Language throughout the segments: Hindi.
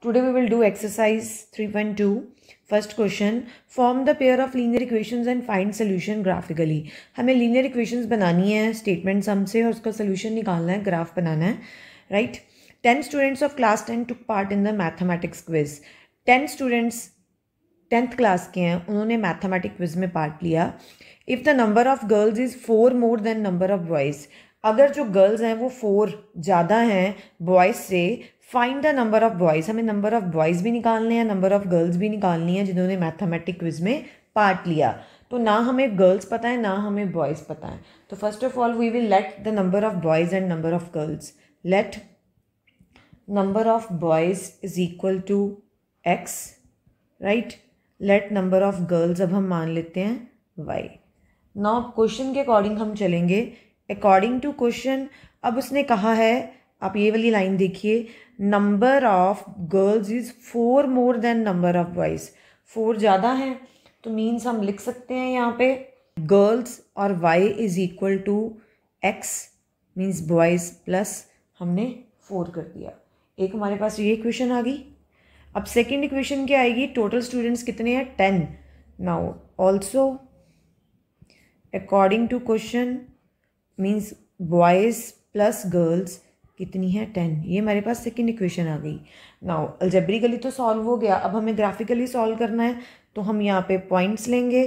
Today we will do exercise 3.2. First question, form the pair of linear equations and find solution graphically. हमें linear equations बनानी है statement sum से और उसका solution निकालना है, graph बनाना है, right? 10 students of class 10 took part in the mathematics quiz. 10 students 10th class के हैं, उन्होंने mathematics quiz में part लिया. If the number of girls is 4 more than number of boys, अगर जो गर्ल्स हैं वो 4 ज़्यादा हैं बॉयज़ से, find the number of boys. हमें नंबर ऑफ़ बॉयज़ भी निकालने हैं, नंबर ऑफ़ गर्ल्स भी निकालनी है जिन्होंने मैथमेटिक्स क्विज में पार्ट लिया. तो ना हमें गर्ल्स पता है ना हमें बॉयज़ पता है. तो first of all we will let the number of boys and number of girls. Let number of boys is equal to x, right. Let number of girls अब हम मान लेते हैं वाई. नाउ क्वेश्चन के अकॉर्डिंग हम चलेंगे. अकॉर्डिंग टू क्वेश्चन अब उसने कहा है, आप ये वाली लाइन देखिए, number of girls is 4 more than number of boys. 4 ज़्यादा है तो मीन्स हम लिख सकते हैं यहाँ पे गर्ल्स और y is equal to x, means boys plus हमने 4 कर दिया. एक हमारे पास ये इक्वेशन आ गई. अब सेकेंड इक्वेशन क्या आएगी, टोटल स्टूडेंट्स कितने हैं 10. Now also according to question means boys plus girls कितनी है 10. ये हमारे पास सेकेंड इक्वेशन आ गई. नाउ अलजेब्रिकली तो सॉल्व हो गया, अब हमें ग्राफिकली सॉल्व करना है. तो हम यहाँ पे पॉइंट्स लेंगे.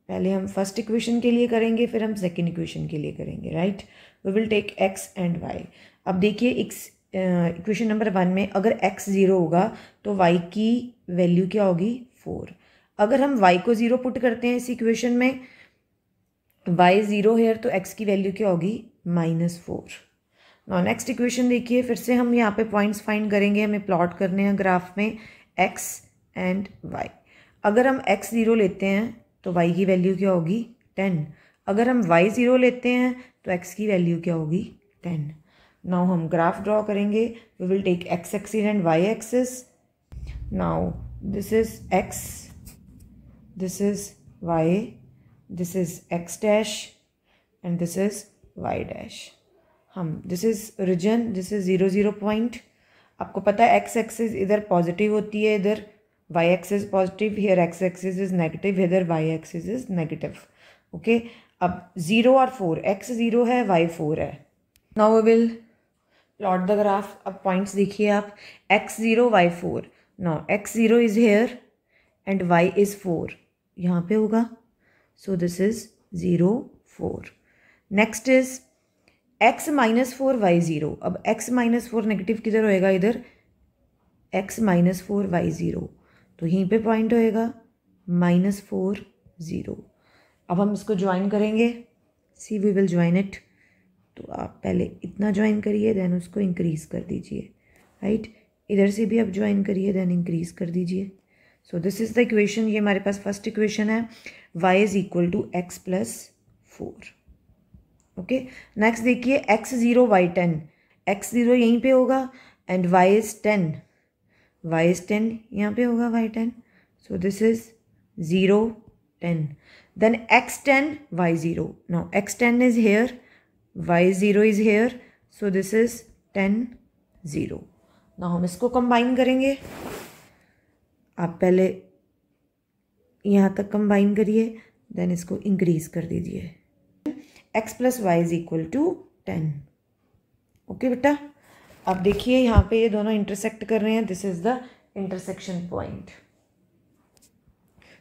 पहले हम फर्स्ट इक्वेशन के लिए करेंगे, फिर हम सेकेंड इक्वेशन के लिए करेंगे, right. We will take x and y. अब देखिए इक्वेशन नंबर 1 में अगर x 0 होगा तो y की वैल्यू क्या होगी 4. अगर हम y को 0 पुट करते हैं इस इक्वेशन में, y 0 है तो x की वैल्यू क्या होगी -4. नाउ नेक्स्ट इक्वेशन देखिए, फिर से हम यहाँ पे पॉइंट्स फाइंड करेंगे. हमें प्लॉट करने हैं ग्राफ में x एंड y. अगर हम x 0 लेते हैं तो y की वैल्यू क्या होगी 10. अगर हम y 0 लेते हैं तो x की वैल्यू क्या होगी 10. नाउ हम ग्राफ ड्रॉ करेंगे. We will take x axis and y axis. Now this is x, this is y, this is x dash and this is y dash. हम this is region, this is 0 0 point. आपको पता है x एक्सिस इधर पॉजिटिव होती है, इधर y axis positive, here x axis is negative, इधर y axis is negative. Okay, अब 0 और 4, x 0 है y 4 है. Now we will plot the graph. अब पॉइंट्स देखिए आप, x 0 y 4. Now x 0 is here and y is 4, यहाँ पे होगा. So this is 0 4. Next is x -4 y 0. अब x -4 नेगेटिव किधर होएगा, इधर x -4 y 0, तो यहीं पे पॉइंट होएगा -4 0. अब हम इसको ज्वाइन करेंगे. See we will join it. तो आप पहले इतना ज्वाइन करिए, देन उसको इंक्रीज़ कर दीजिए, राइट. इधर से भी आप ज्वाइन करिए, देन इंक्रीज़ कर दीजिए. So this is the equation. ये हमारे पास फर्स्ट इक्वेशन है, y is equal to x plus 4. Okay, next देखिए x 0 y 10. x 0 यहीं पे होगा and y is 10. y is 10 यहाँ पे होगा y 10. So this is 0 10. Then x 10 y 0. Now x 10 is here, y 0 is here, so this is 10 0. Now हम इसको कंबाइन करेंगे. आप पहले यहाँ तक कंबाइन करिए, देन इसको इंक्रीज़ कर दीजिए. x plus y is equal to 10. Okay बेटा, अब देखिए यहाँ पे ये दोनों इंटरसेक्ट कर रहे हैं. This is the intersection point.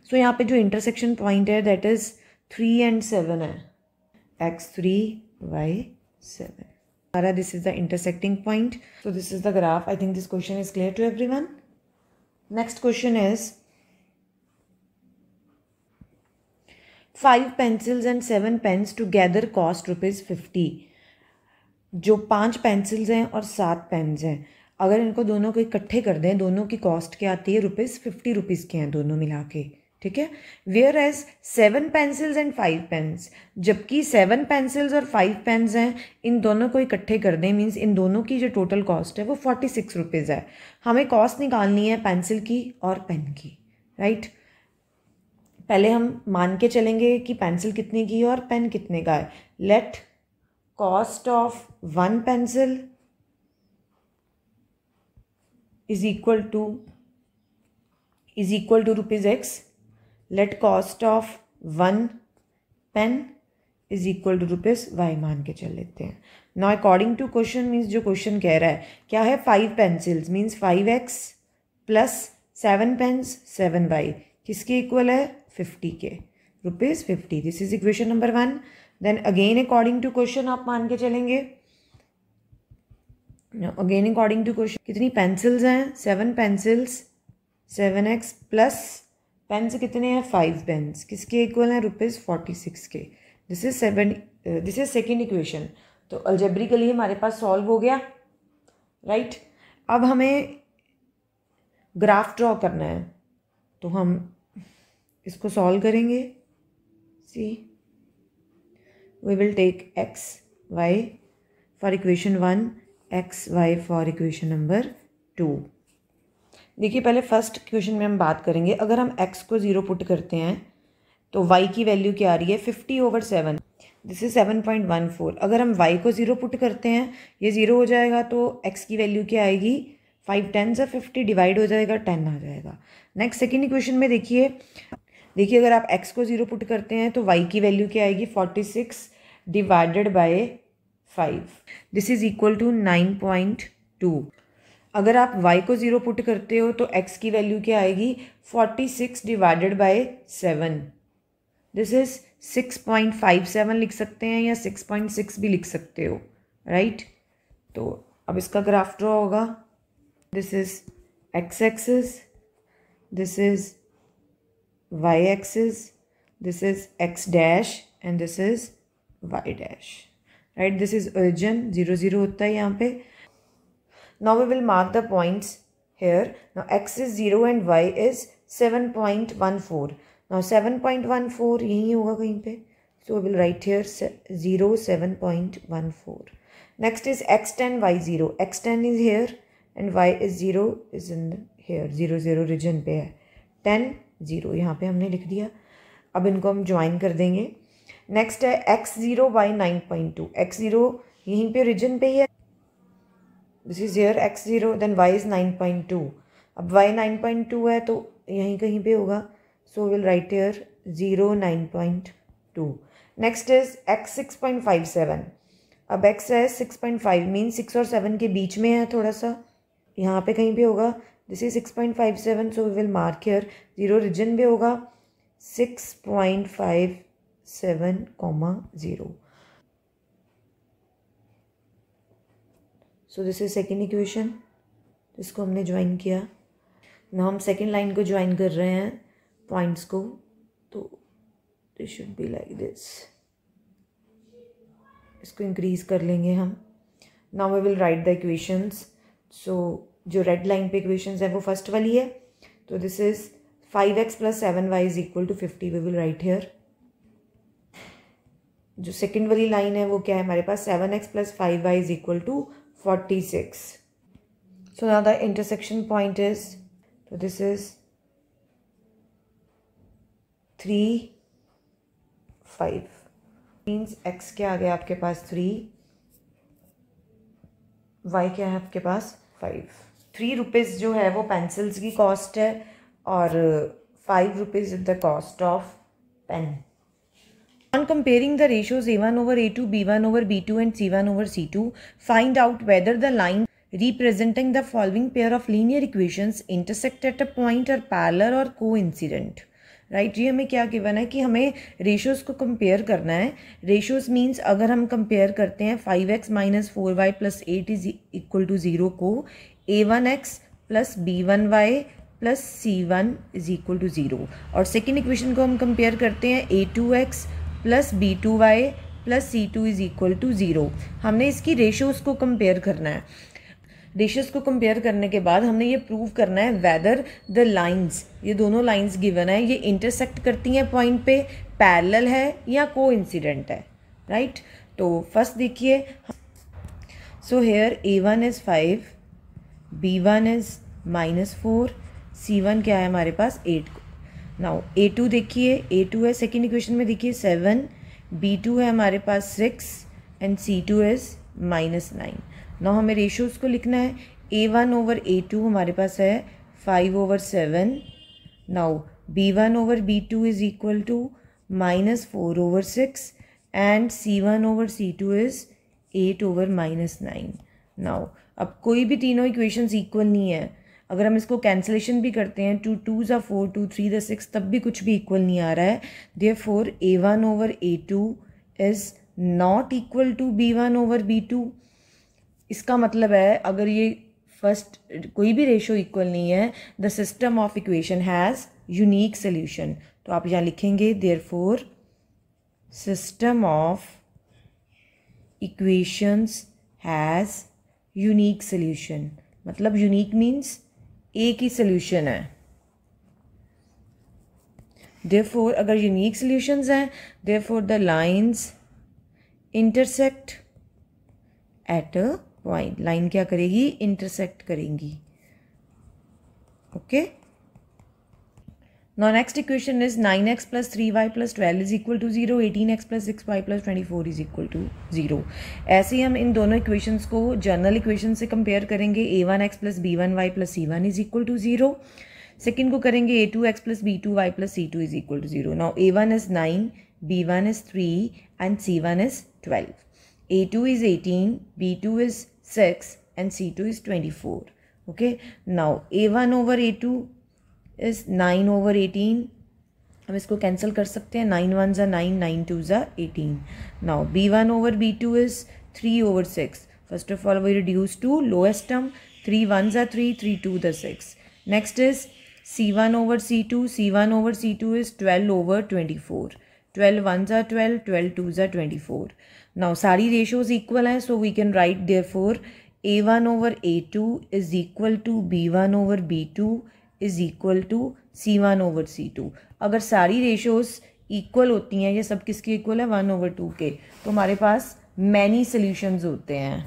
So यहाँ पे जो इंटरसेक्शन पॉइंट है दैट इज 3 and 7 है. x 3 y 7. हमारा this is the intersecting point. So this is the graph. I think this question is clear to everyone. Next question is 5 pencils and 7 pens together cost ₹50. जो 5 पेंसिल्स हैं और 7 पेन्स हैं, अगर इनको दोनों को इकट्ठे कर दें, दोनों की कॉस्ट क्या आती है ₹50 के हैं दोनों मिला के, ठीक है. Where as 7 pencils and 5 pens, जबकि 7 पेंसिल्स और 5 पेन्स हैं, इन दोनों को इकट्ठे कर दें मीन्स इन दोनों की जो टोटल कॉस्ट है वो ₹46 है. हमें कॉस्ट निकालनी है पेंसिल की और पेन की, राइट. पहले हम मान के चलेंगे कि पेंसिल कितने की है और पेन कितने का है. Let cost of 1 pencil is equal to rupees x. Let cost of 1 pen is equal to rupees y मान के चल लेते हैं. Now according to question means जो क्वेश्चन कह रहा है क्या है 5 pencils means 5x plus 7 pens 7y किसके इक्वल है 50 के rupees 50. This is equation number 1. Then again according to question आप मान के चलेंगे. अगेन अकॉर्डिंग टू क्वेश्चन कितनी पेंसिल्स हैं 7 पेंसिल्स 7x प्लस पेन्स कितने हैं 5 पेन्स किसके इक्वल हैं रुपीज़ 46 के. This is second equation. तो अलजेब्रिकली हमारे पास सॉल्व हो गया राइट. अब हमें ग्राफ ड्रॉ करना है तो हम इसको सॉल्व करेंगे. See we will take x y for equation 1 x y for equation number 2. देखिए पहले फर्स्ट इक्वेशन में हम बात करेंगे. अगर हम x को 0 पुट करते हैं तो y की वैल्यू क्या आ रही है 50/7. This is 7.14. अगर हम y को 0 पुट करते हैं ये 0 हो जाएगा तो x की वैल्यू क्या आएगी 5 10 से 50 डिवाइड हो जाएगा 10 आ जाएगा. नेक्स्ट सेकेंड इक्वेशन में देखिए अगर आप x को 0 पुट करते हैं तो y की वैल्यू क्या आएगी 46 divided by 5. This is equal to 9.2. अगर आप y को 0 पुट करते हो तो x की वैल्यू क्या आएगी 46 डिवाइडेड बाय 7. दिस इज 6.57 लिख सकते हैं या 6.6 भी लिख सकते हो राइट. तो अब इसका ग्राफ ड्रॉ होगा. This is x axis, this is y axis, this is x dash and this is y dash right. This is origin 0 0 होता है यहाँ पे. Now we will mark the points here. Now x is 0 and y is 7.14. Now 7.14 यही होगा कहीं पे. So we will write here 0 7.14. Next is x10 y0. x10 is here and y is 0 is in here 0 0 region पे है. 10 0 यहाँ पे हमने लिख दिया. अब इनको हम ज्वाइन कर देंगे. नेक्स्ट है x0 y 9.2. x0 यहीं पे रीजन पे ही है. This is here x0 then y is 9.2. अब y 9.2 है तो यहीं कहीं पे होगा. So will write here 0 9.2. Next is x 6.57. अब x है 6.5 मीन 6 और 7 के बीच में है थोड़ा सा यहाँ पे कहीं पे होगा. This is 6.57. So we will mark here 0 region पे होगा 6.57, 0. So this is second equation. इसको हमने ज्वाइन किया. ना हम सेकेंड लाइन को ज्वाइन कर रहे हैं पॉइंट्स को. तो this should be like this. इसको इंक्रीज कर लेंगे हम. Now we will write the equations. So जो रेड लाइन पे इक्वेशंस है वो फर्स्ट वाली है. तो this is 5x plus 7y is equal to 50. We will write here. जो सेकेंड वाली लाइन है वो क्या है हमारे पास 7x plus 5y is equal to 46. So now the intersection point is, so this is 3 5 means x क्या आ गया आपके पास 3, y क्या है आपके पास 5. 3 रुपीज़ जो है वो पेंसिल्स की कॉस्ट है और 5 rupees is the cost of pen. On comparing the ratios A1 over A2, B1 over B2 and C1 over C2, find out whether the line representing the following pair of linear equations intersect at a point or parallel or coincident. Right ये हमें क्या गिवन है कि हमें रेशियोज को कंपेयर करना है. रेशियोज मीन्स अगर हम कंपेयर करते हैं 5x minus 4y plus 8 is equal to 0 को a1x plus b1y plus c1 is equal to 0 और सेकेंड इक्वेशन को हम कंपेयर करते हैं a2x plus b2y plus c2 is equal to 0. हमने इसकी रेशियोज को कंपेयर करना है. रेशियोज को कंपेयर करने के बाद हमने ये प्रूव करना है वेदर द लाइंस, ये दोनों लाइंस गिवन है, ये इंटरसेक्ट करती हैं पॉइंट पे, पैरेलल है या कोइंसिडेंट है. राइट तो फर्स्ट देखिए. So here a1 is 5, b1 is -4, c1 क्या है हमारे पास 8. नाउ a2 देखिए, a2 है सेकेंड इक्वेशन में देखिए 7, b2 है हमारे पास 6 एंड c2 इज -9. नाउ हमें रेशियोज को लिखना है. A1/A2 हमारे पास है 5/7. Now B1/B2 is equal to -4/6 and C1/C2 is 8/-9. Now अब कोई भी तीनों इक्वेशंस इक्वल नहीं है. अगर हम इसको कैंसलेशन भी करते हैं 2 2s are 4 2 3 the 6 तब भी कुछ भी इक्वल नहीं आ रहा है. Therefore A1/A2 is not equal to B1/B2. इसका मतलब है अगर ये फर्स्ट कोई भी रेशो इक्वल नहीं है, the system of equation has unique solution. तो आप यहाँ लिखेंगे therefore system of equations has unique solution. मतलब यूनिक मीन्स एक ही सोल्यूशन है. देयरफॉर अगर यूनिक सोल्यूशंस हैं, therefore the lines intersect at a point. Line क्या करेगी? इंटरसेक्ट करेंगी. Okay. Now next equation is 9x plus 3y plus 12 is equal to 0, 18x plus 6y plus 24 is equal to 0. ऐसे ही हम इन दोनों इक्वेशंस को जनरल इक्वेशन से कंपेयर करेंगे. a1x plus b1y plus c1 is equal to 0. Second को करेंगे a2x plus b2y plus c2 is equal to 0. Now a1 is 9, b1 is 3 and c1 is 12. a2 is 18, b2 is 6 and c2 is 24. Okay. Now a1/a2 is 9/18. हम इसको कैंसिल कर सकते हैं. 9 1s are 9, 9 2s are 18. Now b1/b2 is 3/6. First of all we reduce to lowest term. 3 1s are 3, 3 2s are 6. Next is c1/c2. c1/c2 is 12/24. 12 1s are 12, 12 2s are 24. Now सारी रेशोज इक्वल हैं, so we can write therefore a1/a2 is equal to b1/b2 is equal to C1/C2. अगर सारी रेशोज इक्वल होती हैं, ये सब किसके इक्वल है? 1/2 के, तो हमारे पास मैनी सोल्यूशंस होते हैं.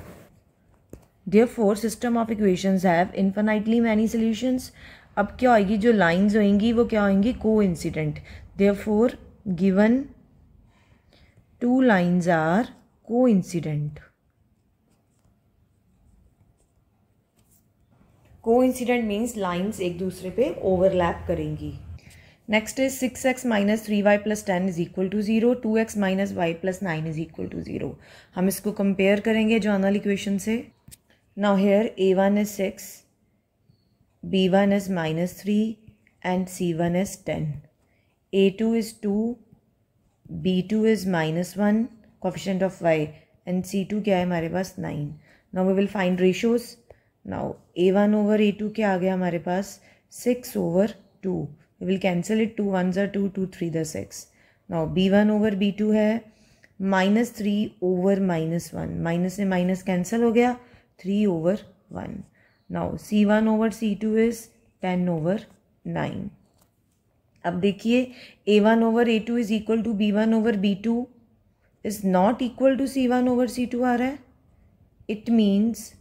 Therefore system of equations have infinitely many solutions. अब क्या होगी? जो लाइंस होंगी वो क्या होंगी? Coincident. Therefore given 2 lines are coincident. Coincident means lines एक दूसरे पे ओवरलैप करेंगी. Next is 6x minus 3y plus 10 is equal to 0, 2x minus y plus 9 is equal to 0. हम इसको कंपेयर करेंगे जनरल इक्वेशन से. Now here a1 is 6, b1 is -3 and c1 is 10. a2 is 2, b2 is -1 coefficient of y and c2 क्या है हमारे पास? 9. Now we will find ratios. Now a1/a2 क्या आ गया हमारे पास? 6/2. We will cancel it. 2 1s are 2, 2 3 are 6. Now b1/b2 है -3/-1. माइनस से माइनस कैंसिल हो गया. 3/1. Now c1/c2 is 10/9. अब देखिए a1/a2 is equal to b1/b2 is not equal to c1/c2 आ रहा है. It means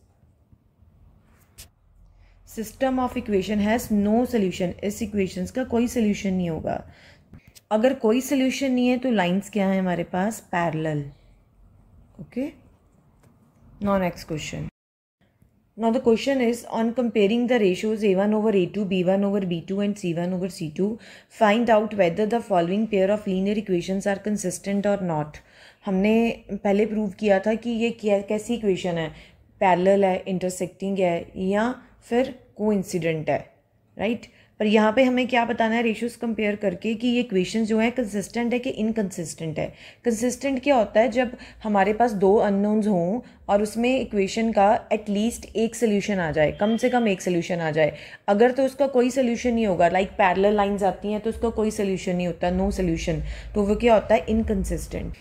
system of equation has no solution. इस इक्वेशंस का कोई सोल्यूशन नहीं होगा. अगर कोई सोल्यूशन नहीं है तो लाइंस क्या है हमारे पास? Parallel. Okay. Now next question. Now the question is on comparing the ratios a1/a2, b1/b2 and c1/c2 find out whether the following pair of linear equations are consistent और नॉट. हमने पहले प्रूव किया था कि ये कैसी इक्वेशन है? पैरेलल है, इंटरसेक्टिंग है या फिर कोइंसिडेंट है, राइट. पर यहाँ पे हमें क्या बताना है? रेशियोज कंपेयर करके कि ये इक्वेशन जो है कंसिस्टेंट है कि इनकंसिस्टेंट है. कंसिस्टेंट क्या होता है? जब हमारे पास 2 अननोन्स हों और उसमें इक्वेशन का एटलीस्ट एक सोल्यूशन आ जाए, कम से कम एक सोल्यूशन आ जाए. अगर तो उसका कोई सोल्यूशन नहीं होगा, लाइक पैरेलल लाइंस आती हैं तो उसका कोई सोल्यूशन नहीं होता, नो सोल्यूशन, तो वो क्या होता है? Inconsistent.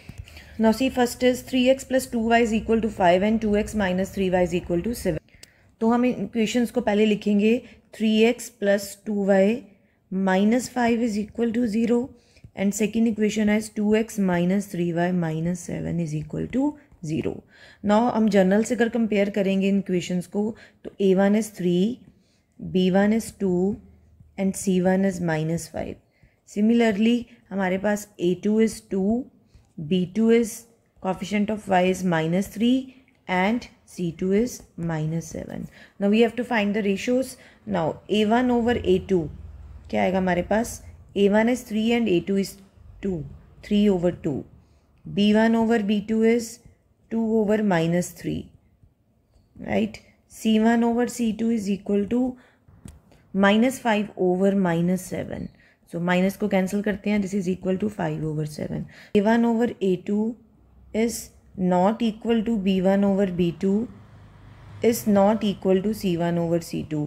Now see first is 3x plus 2y is equal to 5 and 2x minus 3y is equal to 7. तो हम इक्वेशंस को पहले लिखेंगे 3x plus 2y minus 5 is equal to 0 and second equation is 2x minus 3y minus 7 is equal to 0. Now हम जनरल से अगर कंपेयर करेंगे इन इक्वेशंस को तो a1 is 3, b1 is 2 and c1 is -5. Similarly हमारे पास a2 is 2, b2 is coefficient of y is -3 and C2 is -7. Now we have to find the ratios. Now A1 over A2 क्या आएगा हमारे पास? A1 is 3 and A2 is 2. 3 over 2. B1 over B2 is 2 over -3. Right? C1 over C2 is equal to -5 over -7. So minus को cancel करते हैं. This is equal to 5 over 7. A1 over A2 is not equal to B1 over B2 is not equal to C1 over C2.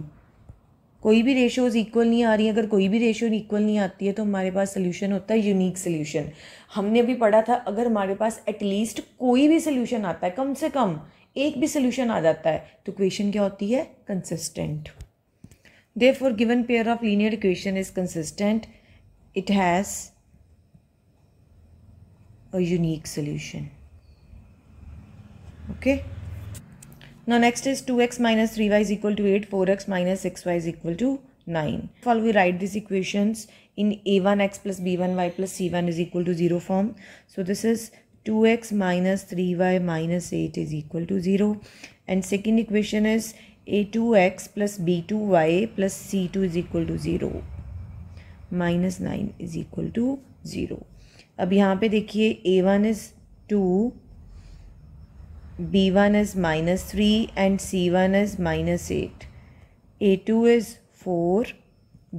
कोई भी रेशियोज इक्वल नहीं आ रही है. अगर कोई भी रेशियो इक्वल नहीं आती है तो हमारे पास सोल्यूशन होता है यूनिक सोल्यूशन. हमने अभी पढ़ा था अगर हमारे पास एटलीस्ट कोई भी सोल्यूशन आता है, कम से कम एक भी सोल्यूशन आ जाता है, तो इक्वेशन क्या होती है? Consistent. Therefore, given pair of linear equation is consistent, it has a unique solution. Okay. Now next is 2x minus 3y is equal to 8, 4x minus 6y is equal to 9. First we write these equations in a1x plus b1y plus c1 is equal to 0 form. So this is 2x minus 3y minus 8 is equal to 0. And second equation is a2x plus b2y plus c2 is equal to 0. Minus 9 is equal to 0. अब यहाँ पे देखिए a1 is 2, b1 is -3 and c1 is -8. a2 is 4,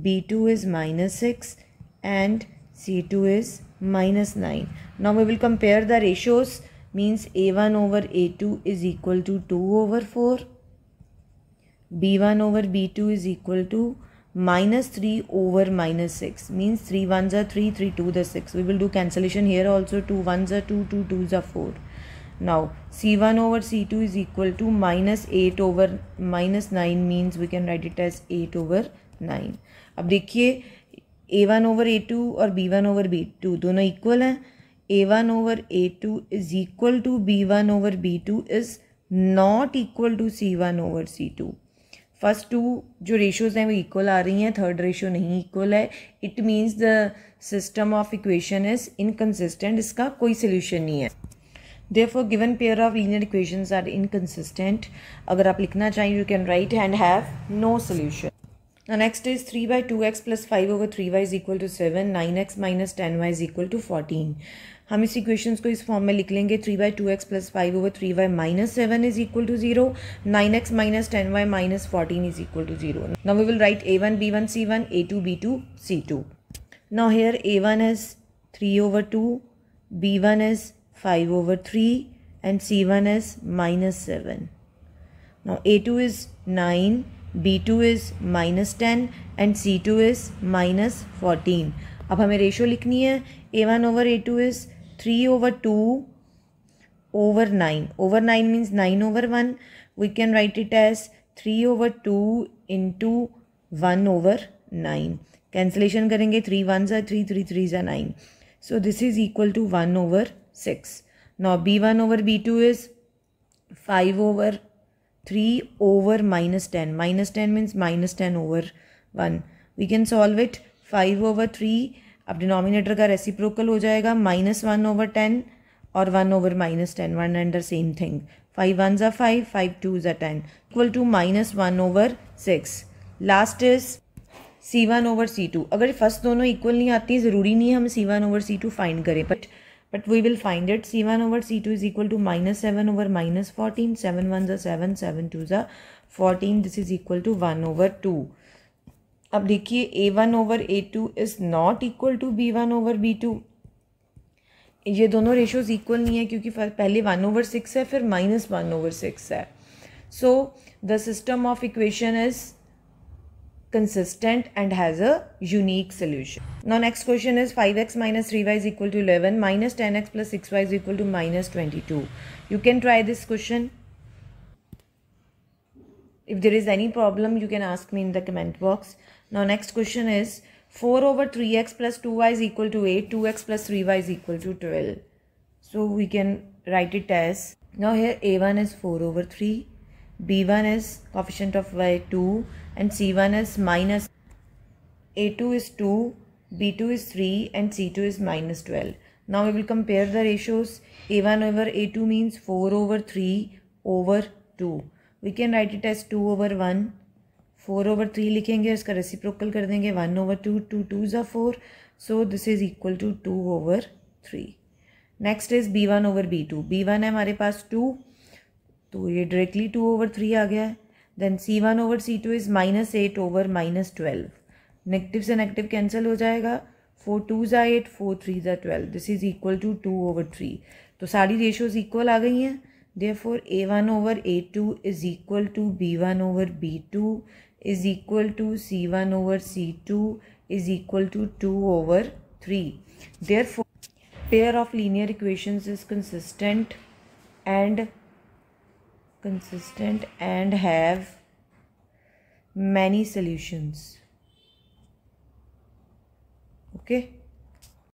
b2 is -6 and c2 is -9. Now we will compare the ratios. Means a1 over a2 is equal to 2 over 4. b1 over b2 is equal to -3 over -6. Means 3 1s are 3, 3 2s are 6. We will do cancellation here also. 2 1s are 2, 2 2s are 4. Now c1 over c2 is equal to -8 over -9 means we can write it as 8 over 9. अब देखिए a1 over a2 और b1 over b2 दोनों इक्वल हैं. a1 over a2 is equal to b1 over b2 is not equal to c1 over c2. First two जो रेशियोज हैं वो इक्वल आ रही हैं, थर्ड रेशियो नहीं इक्वल है. It means the system of equation is inconsistent. इसका कोई सोल्यूशन नहीं है. Therefore given pair of linear equations are inconsistent. अगर आप लिखना चाहें you can write and have no solution. Next is 3/2x plus 5 over 3y is equal to 7. 9x minus 10y is equal to 14. हम इस इक्वेशंस को इस फॉर्म में लिख लेंगे. 3/2x plus 5 over 3y minus 7 is equal to 0. 9x minus 10y minus 14 is equal to 0. Now we will write a1 b1 c1, a2 b2 c2. Now here a1 is 3 over 2, b1 is 5 over 3 and c1 is -7. Now a2 is 9, b2 is -10 and c2 is -14. अब हमें रेशियो लिखनी है. a1 over a2 is 3 over 2 over 9. Over 9 means 9 over 1. We can write it as 3 over 2 into 1 over 9. Cancellation करेंगे. 3 1s are 3, 3 3s are 9. So this is equal to 1 over 6. Now b1 over b2 is 5 over 3 over -10. -10 means -10 over 1. We can solve it. 5 over 3 अब डिनोमिनेटर का रेसिप्रोकल हो जाएगा. -1 over 10 और 1 over -10. 1 and the same thing. 5 1s are 5, 5 2s are 10. Equal to -1 over 6. Last is c1 over c2. अगर फर्स्ट दोनों इक्वल नहीं आती, ज़रूरी नहीं है हम c1 over c2 फाइंड करें, but we will find it. c1 over c2 is equal to -7 over -14. 7 1s are 7, 7 2s are 14. This is equal to 1 over 2. अब देखिए a1 over a2 is not equal to b1 over b2. ये दोनों रेशियोज इक्वल नहीं है क्योंकि पहले 1 over 6 है, फिर -1 over 6 है. So the system of equation is consistent and has a unique solution. Now next question is 5x minus 3y is equal to 11 minus 10x plus 6y is equal to -22. You can try this question. If there is any problem you can ask me in the comment box. Now next question is 4 over 3x plus 2y is equal to 8. 2x plus 3y is equal to 12. So we can write it as, now here a1 is 4 over 3, b1 is coefficient of y 2 and c1 is minus, a2 is 2, b2 is 3 and c2 is -12. Now we will compare the ratios. a1 over a2 means 4 over 3 over 2, we can write it as 2/1, 4/3 लिखेंगे, उसका रेसिप्रोकल कर देंगे 1/2, 2 2s are 4, so this is equal to 2/3. Next is b1/b2. b1 है हमारे पास 2, तो ये डायरेक्टली 2/3 आ गया है. Then c1/c2 is -8/-12. नेगेटिव से नेगेटिव कैंसिल हो जाएगा, 4 2s are 8, 4 3s are 12. This is equal to 2/3. तो सारी रेशियोज इक्वल आ गई हैं. Therefore a1/a2 is equal to b1/b2 is equal to c1/c2 is equal to 2/3. Therefore pair of linear equations is consistent and have many solutions. Okay.